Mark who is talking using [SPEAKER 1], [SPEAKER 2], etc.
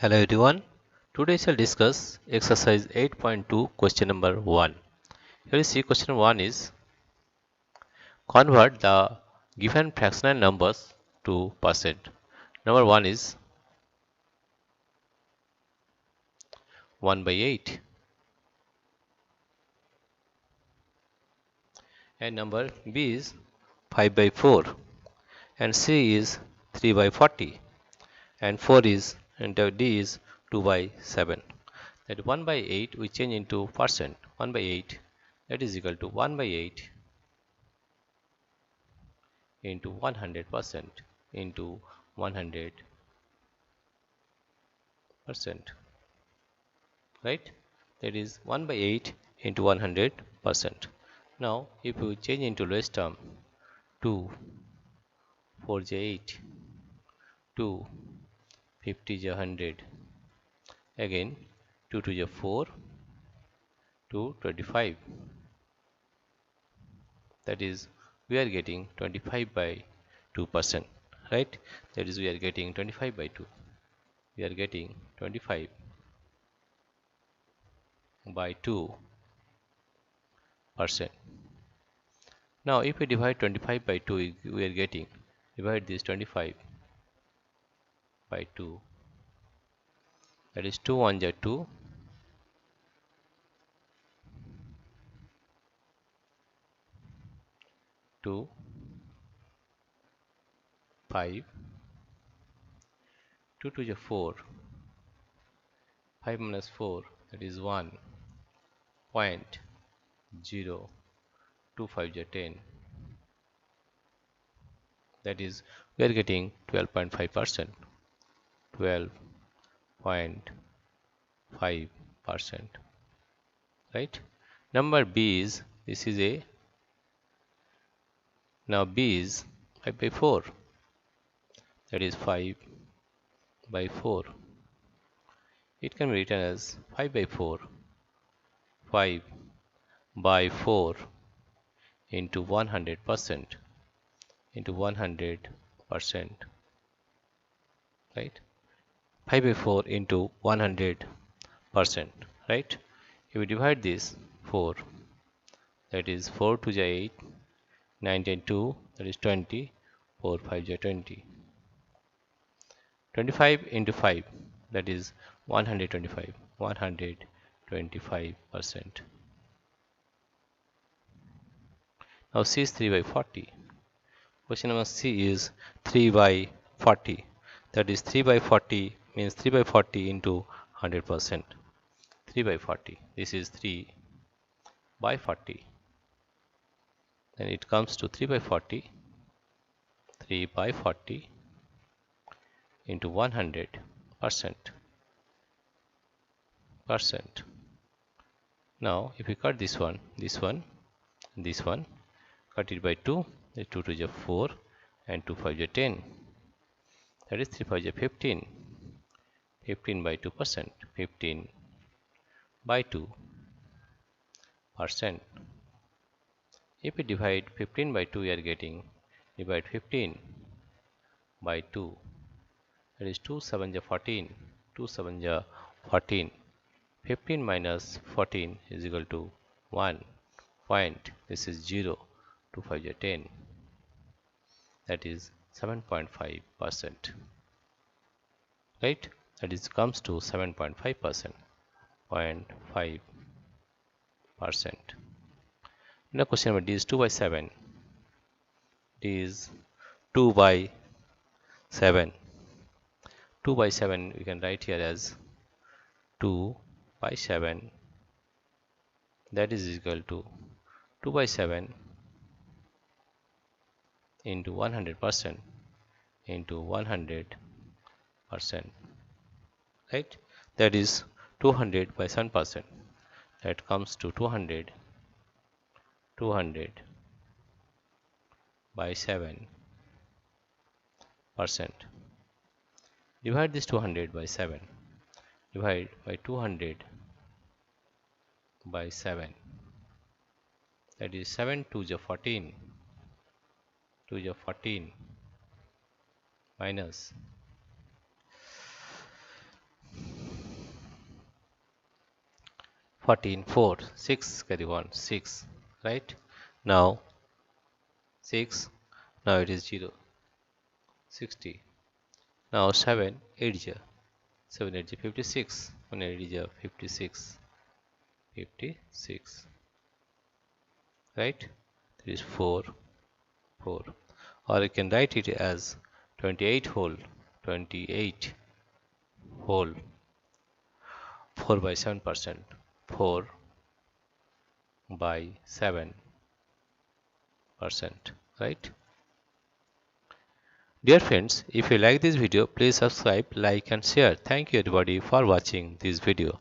[SPEAKER 1] Hello everyone. Today shall discuss exercise 8.2 question number 1. Here you see question 1 is convert the given fractional numbers to percent. Number 1 is 1 by 8 and number B is 5 by 4 and C is 3 by 40 and 4 is and D is 2 by 7. That 1 by 8 we change into percent. 1 by 8 that is equal to 1 by 8 into 100% into 100%, right? That is 1 by 8 into 100%. Now if you change into lowest term, 2 4 is 8, 2 50 is 100, again 2 2 is 4, 2 25, that is we are getting 25 by 2%, right? That is we are getting 25 by 2, we are getting 25 by 2%. Now if we divide 25 by 2, we are getting, divide this 25 by 2, that is 2 1 is 2, 2 5, 2 2 is 4, 5 minus 4, that is 1.025 is 10, that is we are getting 12.5%, 12.5%, right? Number B is, this is a, now B is 5 by 4, that is 5 by 4. It can be written as 5 by 4, 5 by 4 into 100%, into 100%, right? 5 by 4 into 100%, right? If we divide this 4, that is 4 2 is 8, 9 and 2, that is 20, 4 5 is 20. 25 into 5, that is 125, 125%. Now C is 3 by 40. Question number C is 3 by 40. That is 3 by 40 means 3 by 40 into 100%. 3 by 40. This is 3 by 40. Then it comes to 3 by 40. 3 by 40 into 100%. Now if we cut this one, this one, cut it by 2, the 2 to the 4 and 2 5 is 10, that is 3 5 is 15, 15 by 2%, 15 by 2%. If we divide 15 by 2, we are getting, divide 15 by 2, that is 2 7 is 14, 2 7 is 14, 15 minus 14 is equal to 1 point, this is 0, 2 5 is 10, that is 7.5%, right? That is comes to 7.5%, 0.5%. Now question number D is 2 by 7. D is 2 by 7. 2 by 7 we can write here as 2 by 7, that is equal to 2 by 7 into 100% into 100%, right? That is 200 by 7%, that comes to 200 by 7%. Divide this 200 by 7, divide by 200 by 7, that is 7 2 is 14, 2 is 14 minus 14 4 6 carry 1 6, right? Now 6, now it is 0 60. Now 7 8 ja 7 8 ja 56, 1 8 ja 56 56, right? There is 4 4, or you can write it as 28 whole 28 whole 4 by 7%, 4 by 7%, right? Dear friends, if you like this video, please subscribe, like and share. Thank you everybody for watching this video.